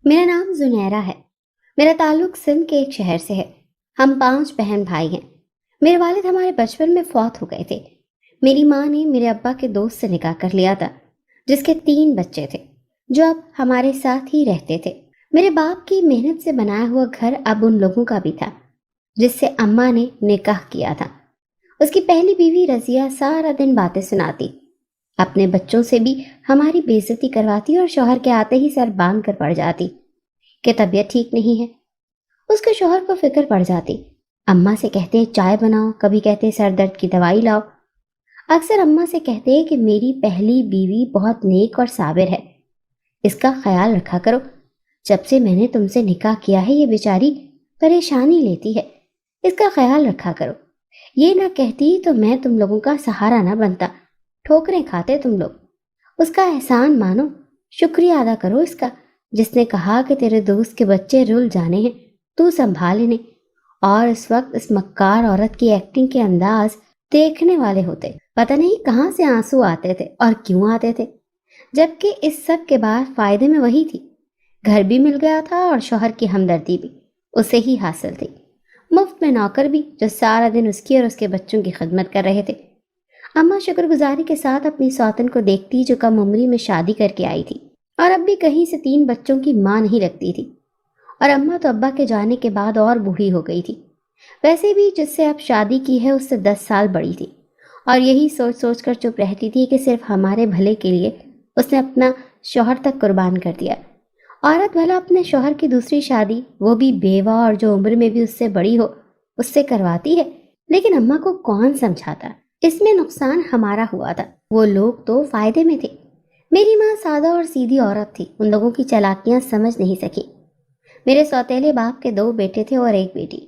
میرا نام زنیرہ ہے۔ میرا تعلق سندھ کے ایک شہر سے ہے۔ ہم 5 بہن بھائی ہیں۔ میرے والد ہمارے بچپن میں فوت ہو گئے تھے۔ میری ماں نے میرے ابا کے دوست سے نکاح کر لیا تھا، جس کے 3 بچے تھے، جو اب ہمارے ساتھ ہی رہتے تھے۔ میرے باپ کی محنت سے بنایا ہوا گھر اب ان لوگوں کا بھی تھا، جس سے اماں نے نکاح کیا تھا۔ اس کی پہلی بیوی رضیہ سارا دن باتیں سناتی، اپنے بچوں سے بھی ہماری بے عزتی کرواتی اور شوہر کے آتے ہی سر باندھ کر پڑ جاتی کہ طبیعت ٹھیک نہیں ہے۔ اس کے شوہر کو فکر پڑ جاتی۔ اماں سے کہتے چائے بناؤ، کبھی کہتے سر درد کی دوائی لاؤ۔ اکثر اماں سے کہتے کہ میری پہلی بیوی بہت نیک اور صابر ہے، اس کا خیال رکھا کرو۔ جب سے میں نے تم سے نکاح کیا ہے یہ بیچاری پریشانی لیتی ہے، اس کا خیال رکھا کرو۔ یہ نہ کہتی تو میں تم لوگوں کا سہارا نہ بنتا، ٹھوکریں کھاتے تم لوگ۔ اس کا احسان مانو، شکریہ ادا کرو اس کا، جس نے کہا کہ تیرے دوست کے بچے رل جانے ہیں، تو سنبھال انہیں۔ اور اس وقت اس مکار عورت کی ایکٹنگ کے انداز دیکھنے والے ہوتے، پتہ نہیں کہاں سے آنسو آتے تھے اور کیوں آتے تھے، جبکہ اس سب کے بعد فائدے میں وہی تھی۔ گھر بھی مل گیا تھا اور شوہر کی ہمدردی بھی اسے ہی حاصل تھی، مفت میں نوکر بھی جو سارا دن اس کی اور اس کے بچوں کی خدمت کر رہے تھے۔ اماں شکر گزاری کے ساتھ اپنی سوتن کو دیکھتی جو کم عمری میں شادی کر کے آئی تھی اور اب بھی کہیں سے 3 بچوں کی ماں نہیں لگتی تھی، اور اماں تو ابا کے جانے کے بعد اور بوڑھی ہو گئی تھی۔ ویسے بھی جس سے اب شادی کی ہے اس سے 10 سال بڑی تھی، اور یہی سوچ سوچ کر چپ رہتی تھی کہ صرف ہمارے بھلے کے لیے اس نے اپنا شوہر تک قربان کر دیا۔ عورت بھلا اپنے شوہر کی دوسری شادی، وہ بھی بیوہ اور جو عمر میں بھی اس سے بڑی ہو، اس سے کرواتی ہے، لیکن اماں کو کون سمجھاتا؟ اس میں نقصان ہمارا ہوا تھا، وہ لوگ تو فائدے میں تھے۔ میری ماں سادہ اور سیدھی عورت تھی، ان لوگوں کی چالاکیاں سمجھ نہیں سکی۔ میرے سوتیلے باپ کے 2 بیٹے تھے اور 1 بیٹی۔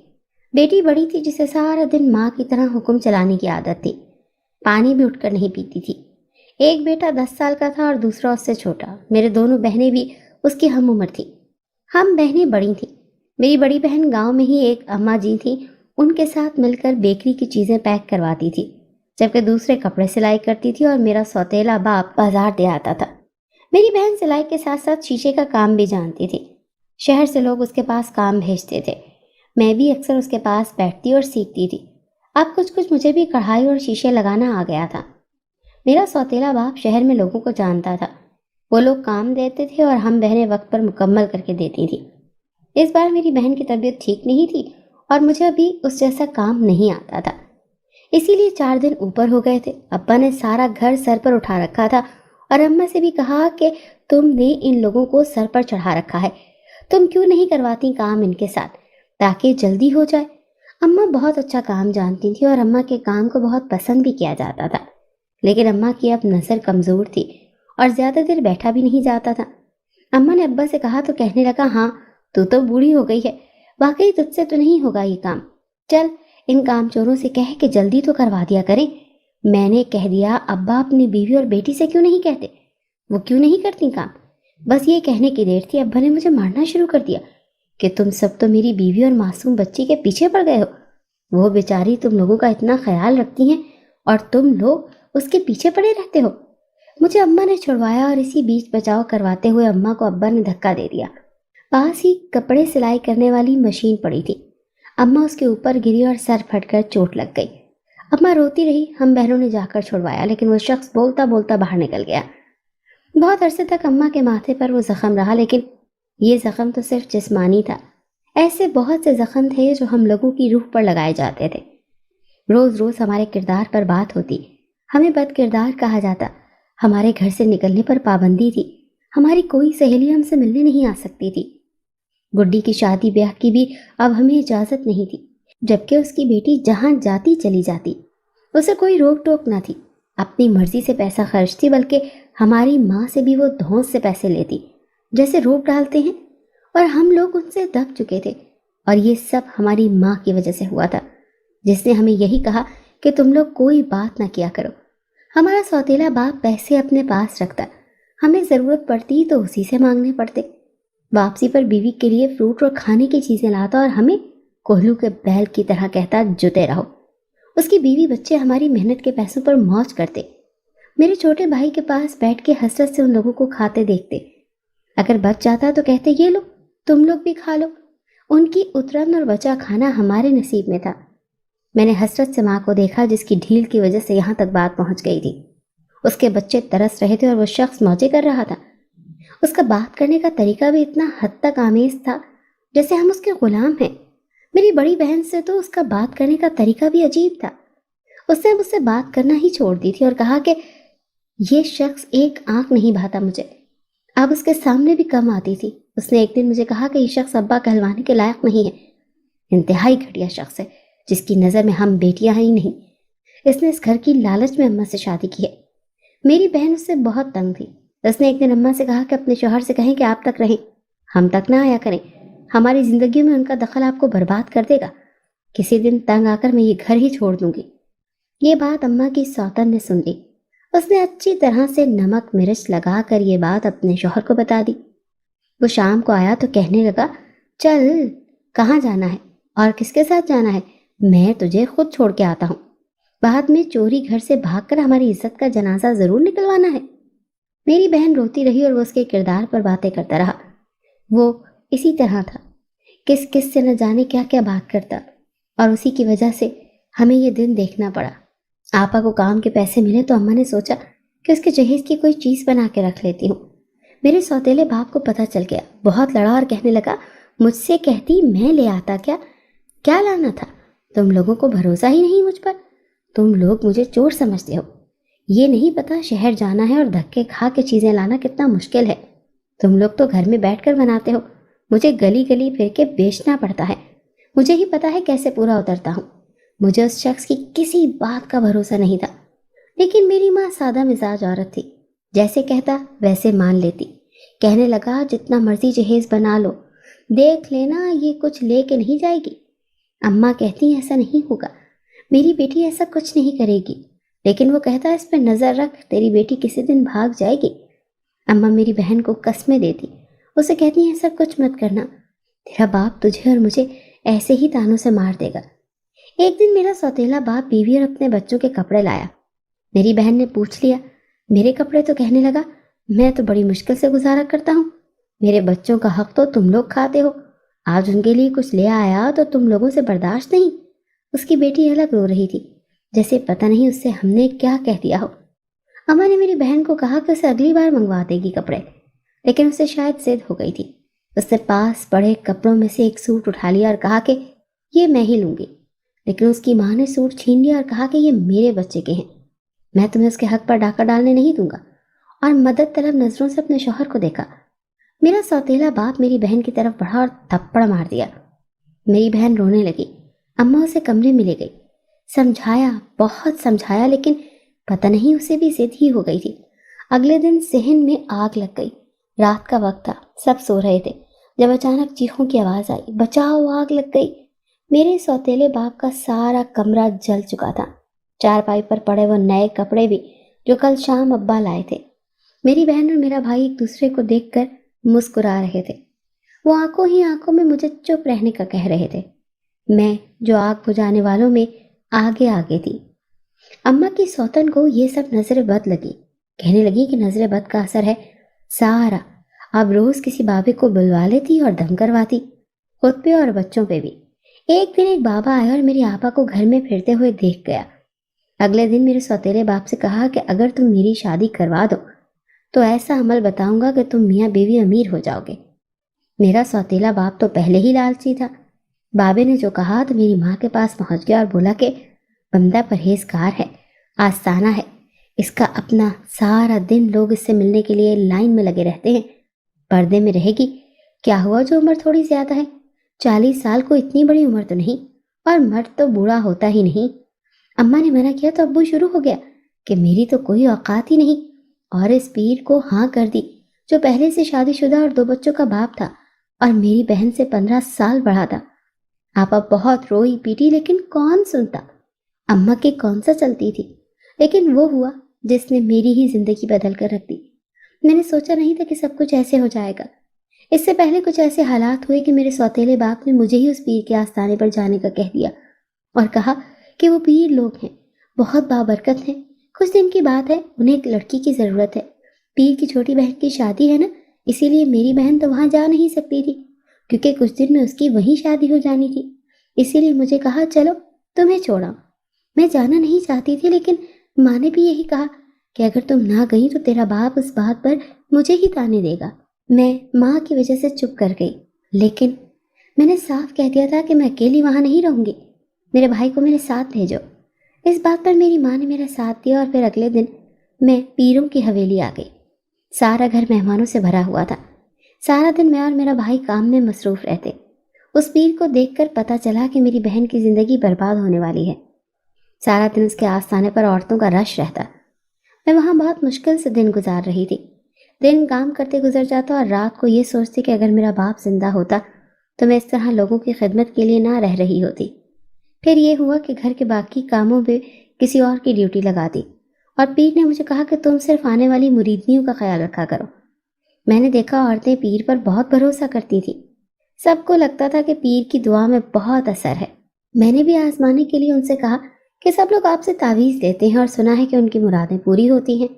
بیٹی بڑی تھی جسے سارا دن ماں کی طرح حکم چلانے کی عادت تھی، پانی بھی اٹھ کر نہیں پیتی تھی۔ ایک بیٹا 10 سال کا تھا اور دوسرا اس سے چھوٹا۔ میرے دونوں بہنیں بھی اس کی ہم عمر تھیں۔ ہم بہنیں بڑی تھیں۔ میری بڑی بہن گاؤں میں ہی ایک اماں جی تھیں، ان کے ساتھ مل کر بیکری کی چیزیں پیک کرواتی تھی، جبکہ دوسرے کپڑے سلائی کرتی تھی اور میرا سوتیلا باپ بازار دے آتا تھا۔ میری بہن سلائی کے ساتھ ساتھ شیشے کا کام بھی جانتی تھی، شہر سے لوگ اس کے پاس کام بھیجتے تھے، میں بھی اکثر اس کے پاس بیٹھتی اور سیکھتی تھی۔ اب کچھ کچھ مجھے بھی کڑھائی اور شیشے لگانا آ گیا تھا۔ میرا سوتیلا باپ شہر میں لوگوں کو جانتا تھا، وہ لوگ کام دیتے تھے اور ہم بہنیں وقت پر مکمل کر کے دیتی تھی۔ اس بار میری بہن کی طبیعت ٹھیک نہیں تھی اور مجھے ابھی اس جیسا کام نہیں آتا تھا، اسی لیے 4 دن اوپر ہو گئے تھے۔ ابا نے سارا گھر سر پر اٹھا رکھا تھا اور اماں سے بھی کہا کہ تم نے ان لوگوں کو سر پر چڑھا رکھا ہے، تم کیوں نہیں کرواتی کام ان کے ساتھ تاکہ جلدی ہو جائے۔ اماں بہت اچھا کام جانتی تھی اور اماں کے کام کو بہت پسند بھی کیا جاتا تھا، لیکن اماں کی اب نظر کمزور تھی اور زیادہ دیر بیٹھا بھی نہیں جاتا تھا۔ اماں نے ابا سے کہا تو کہنے لگا، ہاں تو بوڑھی ہو گئی ہے، واقعی تجھ سے تو نہیں ہوگا یہ کام، چل ان کام چوروں سے کہہ کہ جلدی تو کروا دیا کریں۔ میں نے کہہ دیا، ابا اپنی بیوی اور بیٹی سے کیوں نہیں کہتے، وہ کیوں نہیں کرتی کام؟ بس یہ کہنے کی دیر تھی، ابا نے مجھے مارنا شروع کر دیا کہ تم سب تو میری بیوی اور معصوم بچی کے پیچھے پڑ گئے ہو، وہ بیچاری تم لوگوں کا اتنا خیال رکھتی ہیں اور تم لوگ اس کے پیچھے پڑے رہتے ہو۔ مجھے اماں نے چھڑوایا اور اسی بیچ بچاؤ کرواتے ہوئے اماں کو ابا نے دھکا دے دیا۔ پاس ہی کپڑے سلائی کرنے والی مشین پڑی تھی، اماں اس کے اوپر گری اور سر پھٹ کر چوٹ لگ گئی۔ اماں روتی رہی، ہم بہنوں نے جا کر چھڑوایا، لیکن وہ شخص بولتا بولتا باہر نکل گیا۔ بہت عرصے تک اماں کے ماتھے پر وہ زخم رہا، لیکن یہ زخم تو صرف جسمانی تھا، ایسے بہت سے زخم تھے جو ہم لوگوں کی روح پر لگائے جاتے تھے۔ روز روز ہمارے کردار پر بات ہوتی، ہمیں بد کردار کہا جاتا، ہمارے گھر سے نکلنے پر پابندی تھی، ہماری کوئی سہیلی ہم سے ملنے نہیں آ سکتی تھی۔ گڈی کی شادی بیاہ کی بھی اب ہمیں اجازت نہیں تھی، جبکہ اس کی بیٹی جہاں جاتی چلی جاتی، اسے کوئی روک ٹوک نہ تھی، اپنی مرضی سے پیسہ خرچتی، بلکہ ہماری ماں سے بھی وہ دھونس سے پیسے لیتی جیسے روک ڈالتے ہیں، اور ہم لوگ ان سے دب چکے تھے، اور یہ سب ہماری ماں کی وجہ سے ہوا تھا، جس نے ہمیں یہی کہا کہ تم لوگ کوئی بات نہ کیا کرو۔ ہمارا سوتیلا باپ پیسے اپنے پاس رکھتا، ہمیں ضرورت پڑتی تو اسی سے مانگنے پڑتے، واپسی پر بیوی کے لیے فروٹ اور کھانے کی چیزیں لاتا اور ہمیں کوہلو کے بیل کی طرح کہتا، جتے رہو۔ اس کی بیوی بچے ہماری محنت کے پیسوں پر موج کرتے، میرے چھوٹے بھائی کے پاس بیٹھ کے حسرت سے ان لوگوں کو کھاتے دیکھتے۔ اگر بچ جاتا تو کہتے یہ لو تم لوگ بھی کھا لو۔ ان کی اترن اور بچا کھانا ہمارے نصیب میں تھا۔ میں نے حسرت سے ماں کو دیکھا جس کی ڈھیل کی وجہ سے یہاں تک بات پہنچ گئی تھی۔ اس کے بچے ترس رہے تھے اور وہ شخص موجے کر رہا تھا۔ اس کا بات کرنے کا طریقہ بھی اتنا حد تک آمیز تھا جیسے ہم اس کے غلام ہیں۔ میری بڑی بہن سے تو اس کا بات کرنے کا طریقہ بھی عجیب تھا۔ اس نے مجھ سے بات کرنا ہی چھوڑ دی تھی اور کہا کہ یہ شخص ایک آنکھ نہیں بھاتا مجھے، اب اس کے سامنے بھی کم آتی تھی۔ اس نے ایک دن مجھے کہا کہ یہ شخص ابا کہلوانے کے لائق نہیں ہے، انتہائی گھٹیا شخص ہے جس کی نظر میں ہم بیٹیاں ہی نہیں۔ اس نے اس گھر کی لالچ میں اماں سے شادی کی ہے۔ میری بہن اس سے بہت تنگ تھی۔ اس نے ایک دن اماں سے کہا کہ اپنے شوہر سے کہیں کہ آپ تک رہیں، ہم تک نہ آیا کریں، ہماری زندگی میں ان کا دخل آپ کو برباد کر دے گا، کسی دن تنگ آ کر میں یہ گھر ہی چھوڑ دوں گی۔ یہ بات اماں کی سوتن نے سن لی۔ اس نے اچھی طرح سے نمک مرچ لگا کر یہ بات اپنے شوہر کو بتا دی۔ وہ شام کو آیا تو کہنے لگا چل کہاں جانا ہے اور کس کے ساتھ جانا ہے، میں تجھے خود چھوڑ کے آتا ہوں، بعد میں چوری گھر سے بھاگ کر ہماری عزت کا جنازہ ضرور نکلوانا ہے۔ میری بہن روتی رہی اور وہ اس کے کردار پر باتیں کرتا رہا۔ وہ اسی طرح تھا، کس کس سے نہ جانے کیا کیا بات کرتا، اور اسی کی وجہ سے ہمیں یہ دن دیکھنا پڑا۔ آپا کو کام کے پیسے ملے تو اماں نے سوچا کہ اس کے جہیز کی کوئی چیز بنا کے رکھ لیتی ہوں۔ میرے سوتیلے باپ کو پتہ چل گیا، بہت لڑا اور کہنے لگا مجھ سے کہتی میں لے آتا، کیا لانا تھا، تم لوگوں کو بھروسہ ہی نہیں مجھ پر، تم لوگ مجھے چور سمجھتے ہو، یہ نہیں پتا شہر جانا ہے اور دھکے کھا کے چیزیں لانا کتنا مشکل ہے، تم لوگ تو گھر میں بیٹھ کر بناتے ہو، مجھے گلی گلی پھر کے بیچنا پڑتا ہے، مجھے ہی پتا ہے کیسے پورا اترتا ہوں۔ مجھے اس شخص کی کسی بات کا بھروسہ نہیں تھا، لیکن میری ماں سادہ مزاج عورت تھی، جیسے کہتا ویسے مان لیتی۔ کہنے لگا جتنا مرضی جہیز بنا لو، دیکھ لینا یہ کچھ لے کے نہیں جائے گی، اماں کہتی ایسا نہیں ہوگا، میری بیٹی ایسا کچھ نہیں کرے گی، لیکن وہ کہتا اس پہ نظر رکھ، تیری بیٹی کسی دن بھاگ جائے گی۔ اماں میری بہن کو قسمیں دیتی، اسے کہتی ایسا کچھ مت کرنا، تیرا باپ تجھے اور مجھے ایسے ہی تانوں سے مار دے گا۔ ایک دن میرا سوتیلا باپ بیوی اور اپنے بچوں کے کپڑے لایا۔ میری بہن نے پوچھ لیا میرے کپڑے، تو کہنے لگا میں تو بڑی مشکل سے گزارا کرتا ہوں، میرے بچوں کا حق تو تم لوگ کھاتے ہو، آج ان کے لیے کچھ لے آیا تو تم لوگوں سے برداشت نہیں۔ اس کی بیٹی الگ رو رہی تھی، جیسے پتہ نہیں اس سے ہم نے کیا کہہ دیا ہو۔ اماں نے میری بہن کو کہا کہ اسے اگلی بار منگوا دے گی کپڑے، لیکن اسے شاید ضد ہو گئی تھی۔ اس نے پاس پڑے کپڑوں میں سے ایک سوٹ اٹھا لیا اور کہا کہ یہ میں ہی لوں گی، لیکن اس کی ماں نے سوٹ چھین لیا اور کہا کہ یہ میرے بچے کے ہیں، میں تمہیں اس کے حق پر ڈاکہ ڈالنے نہیں دوں گا، اور مدد طلب نظروں سے اپنے شوہر کو دیکھا۔ میرا سوتیلا باپ میری بہن کی طرف بڑھا اور تھپڑ مار دیا۔ میری بہن رونے لگی۔ اماں اسے کمرے میں لے گئی، سمجھایا بہت سمجھایا، لیکن پتہ نہیں اسے بھی ضد ہی ہو گئی تھی۔ اگلے دن صحن میں آگ لگ گئی۔ رات کا وقت تھا، سب سو رہے تھے، جب اچانک چیخوں کی آواز آئی، بچاؤ آگ لگ گئی۔ میرے سوتیلے باپ کا سارا کمرہ جل چکا تھا، چارپائی پر پڑے وہ نئے کپڑے بھی جو کل شام ابا لائے تھے۔ میری بہن اور میرا بھائی ایک دوسرے کو دیکھ کر مسکرا رہے تھے، وہ آنکھوں ہی آنکھوں میں مجھے چپ رہنے کا کہہ رہے تھے، میں جو آگ بجھانے والوں میں آگے آگے تھی۔ اماں کی سوتن کو یہ سب نظر بد لگی، کہنے لگی کہ نظر بد کا اثر ہے سارا، اب روز کسی بابے کو بلوا لیتی اور دم کرواتی، خود پہ اور بچوں پہ بھی۔ ایک دن ایک بابا آیا اور میری آپا کو گھر میں پھرتے ہوئے دیکھ گیا۔ اگلے دن میرے سوتیلے باپ سے کہا کہ اگر تم میری شادی کروا دو تو ایسا عمل بتاؤں گا کہ تم میاں بیوی امیر ہو جاؤ گے۔ میرا سوتیلا باپ تو پہلے ہی لالچی تھا، بابے نے جو کہا تو میری ماں کے پاس پہنچ گیا اور بولا کہ بندہ پرہیزگار ہے، آستانہ ہے، اس کا اپنا سارا دن لوگ اس سے ملنے کے لیے لائن میں لگے رہتے ہیں، پردے میں رہے گی، کیا ہوا جو عمر تھوڑی زیادہ ہے، 40 سال کو اتنی بڑی عمر تو نہیں، اور مرد تو بوڑھا ہوتا ہی نہیں۔ اماں نے منع کیا تو ابو شروع ہو گیا کہ میری تو کوئی اوقات ہی نہیں، اور اس پیر کو ہاں کر دی جو پہلے سے شادی شدہ اور 2 بچوں کا باپ تھا اور میری بہن سے 15 سال بڑا تھا۔ آپا بہت روئی پیٹی، لیکن کون سنتا، اماں کی کون سا چلتی تھی، لیکن وہ ہوا جس نے میری ہی زندگی بدل کر رکھ دی۔ میں نے سوچا نہیں تھا کہ سب کچھ ایسے ہو جائے گا۔ اس سے پہلے کچھ ایسے حالات ہوئے کہ میرے سوتیلے باپ نے مجھے ہی اس پیر کے آستانے پر جانے کا کہہ دیا اور کہا کہ وہ پیر لوگ ہیں، بہت بابرکت ہیں، کچھ دن کی بات ہے، انہیں ایک لڑکی کی ضرورت ہے، پیر کی چھوٹی بہن کی شادی ہے نا، اسی لیے میری بہن تو وہاں جا نہیں سکتی تھی، کیونکہ کچھ دن میں اس کی وہیں شادی ہو جانی تھی۔ اسی لیے مجھے کہا چلو تمہیں چھوڑا۔ میں جانا نہیں چاہتی تھی، لیکن ماں نے بھی یہی کہا کہ اگر تم نہ گئی تو تیرا باپ اس بات پر مجھے ہی تانے دے گا۔ میں ماں کی وجہ سے چپ کر گئی، لیکن میں نے صاف کہہ دیا تھا کہ میں اکیلی وہاں نہیں رہوں گی، میرے بھائی کو میرے ساتھ بھیجو۔ اس بات پر میری ماں نے میرا ساتھ دیا، اور پھر اگلے دن میں پیروں کی حویلی آ گئی۔ سارا گھر مہمانوں سے بھرا ہوا تھا۔ سارا دن میں اور میرا بھائی کام میں مصروف رہتے۔ اس پیر کو دیکھ کر پتا چلا کہ میری بہن کی زندگی برباد ہونے والی ہے۔ سارا دن اس کے آستانے پر عورتوں کا رش رہتا۔ میں وہاں بہت مشکل سے دن گزار رہی تھی۔ دن کام کرتے گزر جاتا اور رات کو یہ سوچتی کہ اگر میرا باپ زندہ ہوتا تو میں اس طرح لوگوں کی خدمت کے لیے نہ رہ رہی ہوتی۔ پھر یہ ہوا کہ گھر کے باقی کاموں میں کسی اور کی ڈیوٹی لگا دی، اور پیر نے مجھے کہا کہ تم صرف آنے والی مریدنیوں کا خیال رکھا کرو۔ میں نے دیکھا عورتیں پیر پر بہت بھروسہ کرتی تھیں۔ سب کو لگتا تھا کہ پیر کی دعا میں بہت اثر ہے۔ میں نے بھی آزمانے کے لیے ان سے کہا کہ سب لوگ آپ سے تعویذ دیتے ہیں اور سنا ہے کہ ان کی مرادیں پوری ہوتی ہیں،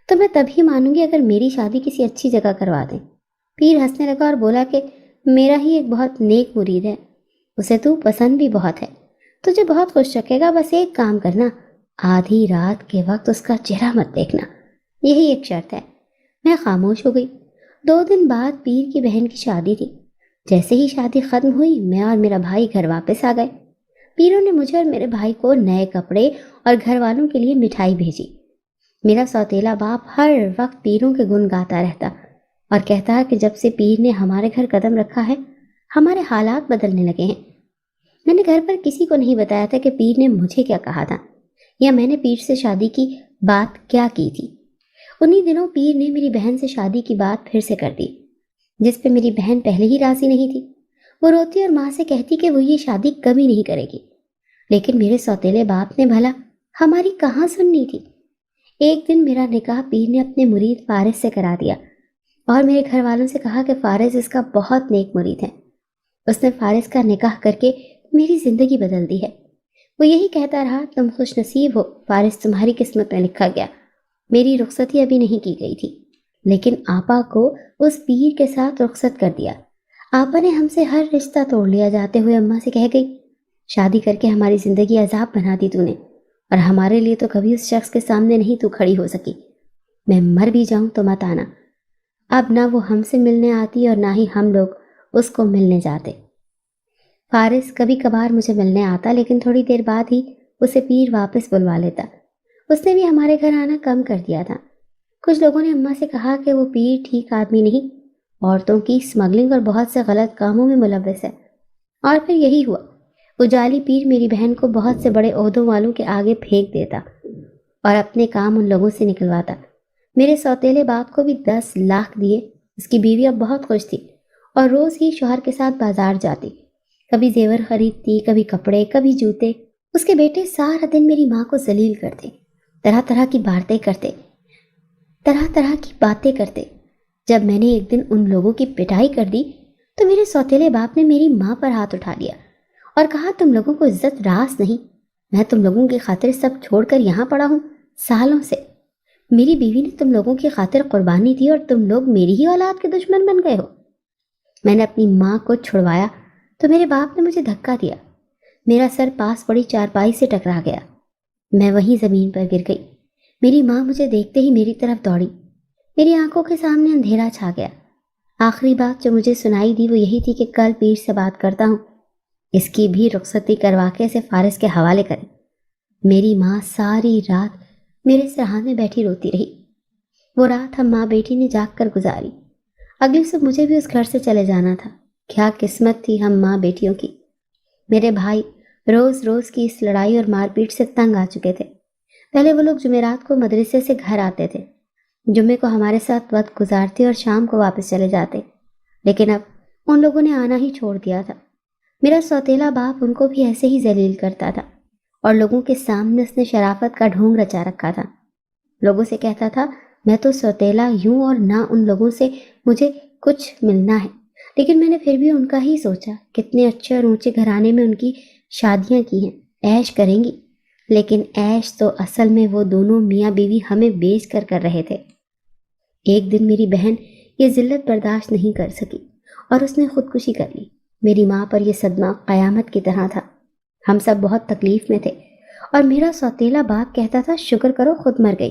تو میں تبھی مانوں گی اگر میری شادی کسی اچھی جگہ کروا دیں۔ پیر ہنسنے لگا اور بولا کہ میرا ہی ایک بہت نیک مرید ہے، اسے تو پسند بھی بہت ہے، تجھے بہت خوش رکھے گا، بس ایک کام کرنا، آدھی رات کے وقت اس کا چہرہ مت دیکھنا، یہی ایک شرط ہے۔ میں خاموش ہو گئی۔ 2 دن بعد پیر کی بہن کی شادی تھی۔ جیسے ہی شادی ختم ہوئی میں اور میرا بھائی گھر واپس آ گئے۔ پیروں نے مجھے اور میرے بھائی کو نئے کپڑے اور گھر والوں کے لیے مٹھائی بھیجی۔ میرا سوتیلا باپ ہر وقت پیروں کے گن گاتا رہتا اور کہتا کہ جب سے پیر نے ہمارے گھر قدم رکھا ہے ہمارے حالات بدلنے لگے ہیں۔ میں نے گھر پر کسی کو نہیں بتایا تھا کہ پیر نے مجھے کیا کہا تھا یا میں نے پیر سے شادی کی بات کیا کی تھی۔ انہی دنوں پیر نے میری بہن سے شادی کی بات پھر سے کر دی، جس پہ میری بہن پہلے ہی راضی نہیں تھی۔ وہ روتی اور ماں سے کہتی کہ وہ یہ شادی کبھی نہیں کرے گی، لیکن میرے سوتیلے باپ نے بھلا ہماری کہاں سننی تھی۔ ایک دن میرا نکاح پیر نے اپنے مرید فارس سے کرا دیا اور میرے گھر والوں سے کہا کہ فارس اس کا بہت نیک مرید ہے، اس نے فارس کا نکاح کر کے میری زندگی بدل دی ہے۔ وہ یہی کہتا رہا تم خوش نصیب ہو، فارس تمہاری قسمت میں لکھا گیا۔ میری رخصتی ابھی نہیں کی گئی تھی، لیکن آپا کو اس پیر کے ساتھ رخصت کر دیا۔ آپا نے ہم سے ہر رشتہ توڑ لیا، جاتے ہوئے اماں سے کہہ گئی شادی کر کے ہماری زندگی عذاب بنا دی تو نے، اور ہمارے لیے تو کبھی اس شخص کے سامنے نہیں تو کھڑی ہو سکی۔ میں مر بھی جاؤں تو مت آنا۔ اب نہ وہ ہم سے ملنے آتی اور نہ ہی ہم لوگ اس کو ملنے جاتے۔ فارس کبھی کبھار مجھے ملنے آتا، لیکن تھوڑی دیر بعد ہی اسے پیر واپس بلوا لیتا۔ اس نے بھی ہمارے گھر آنا کم کر دیا تھا۔ کچھ لوگوں نے اماں سے کہا کہ وہ پیر ٹھیک آدمی نہیں، عورتوں کی اسمگلنگ اور بہت سے غلط کاموں میں ملوث ہے۔ اور پھر یہی ہوا، وہ جعلی پیر میری بہن کو بہت سے بڑے عہدوں والوں کے آگے پھینک دیتا اور اپنے کام ان لوگوں سے نکلواتا۔ میرے سوتیلے باپ کو بھی 10 لاکھ دیے۔ اس کی بیوی اب بہت خوش تھی اور روز ہی شوہر کے ساتھ بازار جاتی، کبھی زیور خریدتی، کبھی کپڑے، کبھی جوتے۔ اس کے بیٹے سارا دن میری ماں کو ذلیل کرتے، طرح طرح کی باتیں کرتے۔ جب میں نے ایک دن ان لوگوں کی پٹائی کر دی تو میرے سوتیلے باپ نے میری ماں پر ہاتھ اٹھا لیا اور کہا تم لوگوں کو عزت راس نہیں، میں تم لوگوں کی خاطر سب چھوڑ کر یہاں پڑا ہوں سالوں سے۔ میری بیوی نے تم لوگوں کی خاطر قربانی دی اور تم لوگ میری ہی اولاد کے دشمن بن گئے ہو۔ میں نے اپنی ماں کو چھڑوایا تو میرے باپ نے مجھے دھکا دیا، میرا سر پاس پڑی چارپائی سے ٹکرا گیا، میں وہیں زمین پر گر گئی۔ میری ماں مجھے دیکھتے ہی میری طرف دوڑی، میری آنکھوں کے سامنے اندھیرا چھا گیا۔ آخری بات جو مجھے سنائی دی وہ یہی تھی کہ کل پیر سے بات کرتا ہوں، اس کی بھی رخصتی کروا کے اسے فارس کے حوالے کرے۔ میری ماں ساری رات میرے سرحان میں بیٹھی روتی رہی۔ وہ رات ہم ماں بیٹی نے جاگ کر گزاری۔ اگلی صبح مجھے بھی اس گھر سے چلے جانا تھا۔ کیا قسمت تھی ہم ماں بیٹیوں کی۔ میرے بھائی روز روز کی اس لڑائی اور مار پیٹ سے تنگ آ چکے تھے۔ پہلے وہ لوگ جمعرات کو مدرسے سے گھر آتے تھے، جمعے کو ہمارے ساتھ وقت گزارتے اور شام کو واپس چلے جاتے، لیکن اب ان لوگوں نے آنا ہی چھوڑ دیا تھا۔ میرا سوتیلا باپ ان کو بھی ایسے ہی ذلیل کرتا تھا اور لوگوں کے سامنے اس نے شرافت کا ڈھونگ رچا رکھا تھا۔ لوگوں سے کہتا تھا میں تو سوتیلا ہوں اور نہ ان لوگوں سے مجھے کچھ ملنا ہے، لیکن میں نے پھر بھی ان کا ہی سوچا، کتنے اچھے اور اونچے گھرانے میں ان کی شادیاں کی ہیں، عیش کریں گی، لیکن عیش تو اصل میں وہ دونوں میاں بیوی ہمیں بیچ کر رہے تھے۔ ایک دن میری بہن یہ ذلت برداشت نہیں کر سکی اور اس نے خودکشی کر لی۔ میری ماں پر یہ صدمہ قیامت کی طرح تھا۔ ہم سب بہت تکلیف میں تھے اور میرا سوتیلا باپ کہتا تھا شکر کرو خود مر گئی،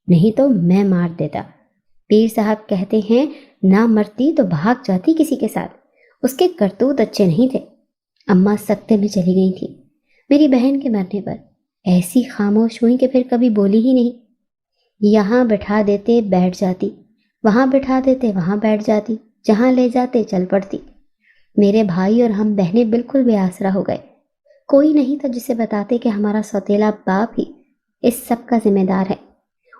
نہیں تو میں مار دیتا۔ پیر صاحب کہتے ہیں نہ مرتی تو بھاگ جاتی کسی کے ساتھ، اس کے کرتوت اچھے نہیں تھے۔ اماں سکتے میں چلی گئی تھی۔ میری بہن کے مرنے پر ایسی خاموش ہوئی کہ پھر کبھی بولی ہی نہیں۔ یہاں بٹھا دیتے بیٹھ جاتی، وہاں بٹھا دیتے وہاں بیٹھ جاتی، جہاں لے جاتے چل پڑتی۔ میرے بھائی اور ہم بہنیں بالکل بے آسرا ہو گئے۔ کوئی نہیں تھا جسے بتاتے کہ ہمارا سوتیلا باپ ہی اس سب کا ذمہ دار ہے۔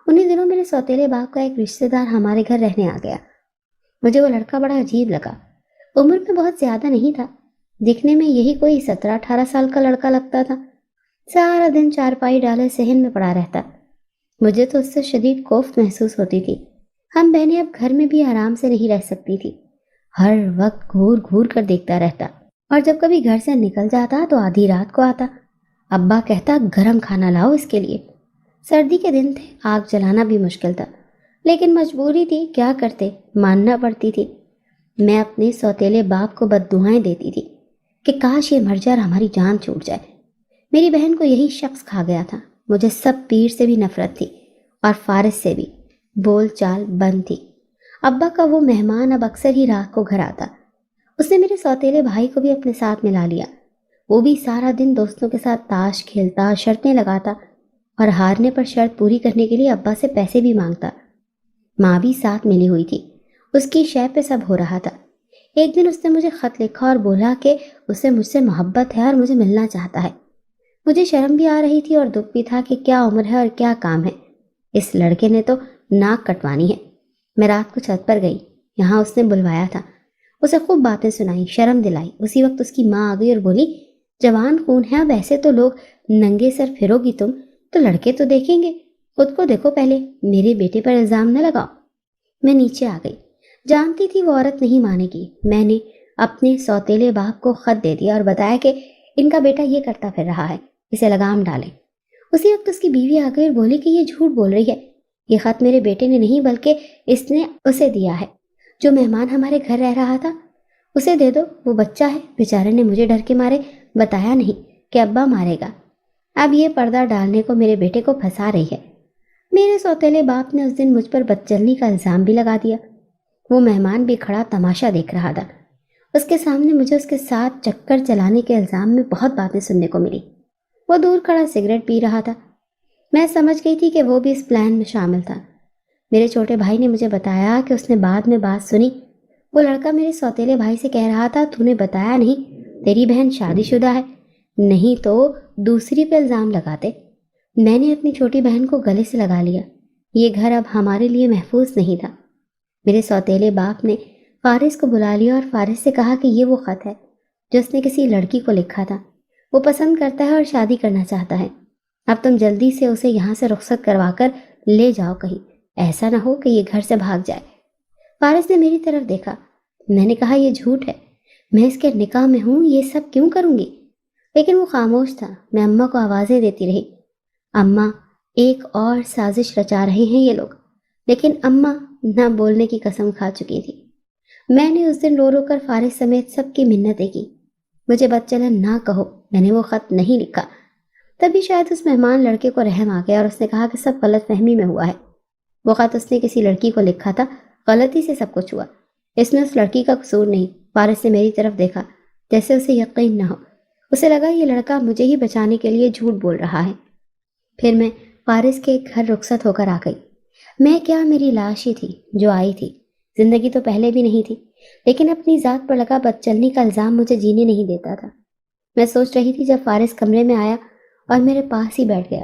انہی دنوں میرے سوتیلے باپ کا ایک رشتہ دار ہمارے گھر رہنے آ گیا۔ مجھے وہ لڑکا بڑا عجیب لگا۔ عمر میں بہت زیادہ نہیں تھا، دکھنے میں یہی کوئی 17-18 سال کا لڑکا لگتا تھا۔ سارا دن چارپائی ڈالے صحن میں پڑا رہتا۔ مجھے تو اس سے شدید کوفت محسوس ہوتی تھی۔ ہم بہنیں اب گھر میں بھی آرام سے نہیں رہ سکتی تھی، ہر وقت گھور گھور کر دیکھتا رہتا، اور جب کبھی گھر سے نکل جاتا تو آدھی رات کو آتا۔ ابا کہتا گرم کھانا لاؤ اس کے لیے۔ سردی کے دن تھے، آگ جلانا بھی مشکل تھا، لیکن مجبوری تھی، کیا کرتے، ماننا پڑتی تھی۔ میں اپنے سوتیلے باپ کو بددعائیں دیتی تھی کہ کاش یہ مر جائے اور ہماری جان چھوٹ جائے۔ میری بہن کو یہی شخص کھا گیا تھا۔ مجھے سب پیر سے بھی نفرت تھی اور فارس سے بھی، بول چال بند تھی۔ ابا کا وہ مہمان اب اکثر ہی رات کو گھر آتا۔ اس نے میرے سوتیلے بھائی کو بھی اپنے ساتھ ملا لیا۔ وہ بھی سارا دن دوستوں کے ساتھ تاش کھیلتا، شرطیں لگاتا اور ہارنے پر شرط پوری کرنے کے لیے ابا سے پیسے بھی مانگتا۔ ماں بھی ساتھ ملی ہوئی تھی، اس کی شے پہ سب ہو رہا تھا۔ ایک دن اس نے مجھے خط لکھا اور بولا کہ اسے مجھ سے محبت ہے اور مجھے ملنا چاہتا ہے۔ مجھے شرم بھی آ رہی تھی اور دکھ بھی تھا کہ کیا عمر ہے اور کیا کام ہے، اس لڑکے نے تو ناک کٹوانی ہے۔ میں رات کو چھت پر گئی، یہاں اس نے بلوایا تھا۔ اسے خوب باتیں سنائی، شرم دلائی۔ اسی وقت اس کی ماں آ گئی اور بولی جوان خون ہے، اب ایسے تو لوگ ننگے سر پھرو گی تم تو لڑکے تو دیکھیں گے، خود کو دیکھو پہلے، میرے بیٹے پر الزام نہ لگاؤ۔ میں نیچے آ گئی، جانتی تھی وہ عورت نہیں مانے گی۔ میں نے اپنے سوتیلے باپ کو خط دے دیا اور بتایا کہ ان کا بیٹا یہ کرتا پھر رہا ہے، اسے لگام ڈالیں۔ اسی وقت اس کی بیوی آ گئی اور بولی کہ یہ جھوٹ بول رہی ہے، یہ خط میرے بیٹے نے نہیں بلکہ اس نے اسے دیا ہے، جو مہمان ہمارے گھر رہ رہا تھا، اسے دے دو، وہ بچہ ہے۔ بیچارے نے مجھے ڈر کے مارے بتایا نہیں کہ ابا مارے گا، اب یہ پردہ ڈالنے کو میرے بیٹے کو پھنسا رہی ہے۔ میرے سوتیلے باپ نے اس دن مجھ پر بدچلنی کا الزام بھی لگا دیا۔ وہ مہمان بھی کھڑا تماشا دیکھ رہا تھا۔ اس کے سامنے مجھے اس کے ساتھ چکر چلانے کے الزام میں بہت باتیں سننے کو ملی۔ وہ دور کھڑا سگریٹ پی رہا تھا۔ میں سمجھ گئی تھی کہ وہ بھی اس پلان میں شامل تھا۔ میرے چھوٹے بھائی نے مجھے بتایا کہ اس نے بعد میں بات سنی، وہ لڑکا میرے سوتیلے بھائی سے کہہ رہا تھا تو نے بتایا نہیں، تیری بہن شادی شدہ ہے، نہیں تو دوسری پہ الزام لگاتے۔ میں نے اپنی چھوٹی بہن کو گلے سے لگا لیا۔ یہ گھر اب ہمارے لیے محفوظ نہیں تھا۔ میرے سوتیلے باپ نے فارس کو بلا لیا اور فارس سے کہا کہ یہ وہ خط ہے جو اس نے کسی لڑکی کو لکھا تھا، وہ پسند کرتا ہے اور شادی کرنا چاہتا ہے، اب تم جلدی سے اسے یہاں سے رخصت کروا کر لے جاؤ کہیں، ایسا نہ ہو کہ یہ گھر سے بھاگ جائے۔ فارس نے میری طرف دیکھا۔ میں نے کہا یہ جھوٹ ہے، میں اس کے نکاح میں ہوں، یہ سب کیوں کروں گی؟ لیکن وہ خاموش تھا۔ میں اماں کو آوازیں دیتی رہی، اماں ایک اور سازش رچا رہے ہیں یہ لوگ، لیکن اماں نہ بولنے کی قسم کھا چکی تھی۔ میں نے اس دن رو رو کر فارس سمیت سب کی منتیں کی، مجھے بدچلن نہ کہو، میں نے وہ خط نہیں لکھا۔ تبھی شاید اس مہمان لڑکے کو رحم آ گیا اور اس نے کہا کہ سب غلط فہمی میں ہوا ہے، وہ خط اس نے کسی لڑکی کو لکھا تھا، غلطی سے سب کچھ ہوا، اس میں اس لڑکی کا قصور نہیں۔ فارس نے میری طرف دیکھا جیسے اسے یقین نہ ہو، اسے لگا یہ لڑکا مجھے ہی بچانے کے لیے جھوٹ بول رہا ہے۔ پھر میں فارس کے گھر رخصت ہو کر آ گئی۔ میں کیا، میری لاش ہی تھی جو آئی تھی، زندگی تو پہلے بھی نہیں تھی، لیکن اپنی ذات پر لگا بدچلنی کا الزام مجھے جینے نہیں دیتا تھا۔ میں سوچ رہی تھی جب فارس کمرے میں آیا اور میرے پاس ہی بیٹھ گیا،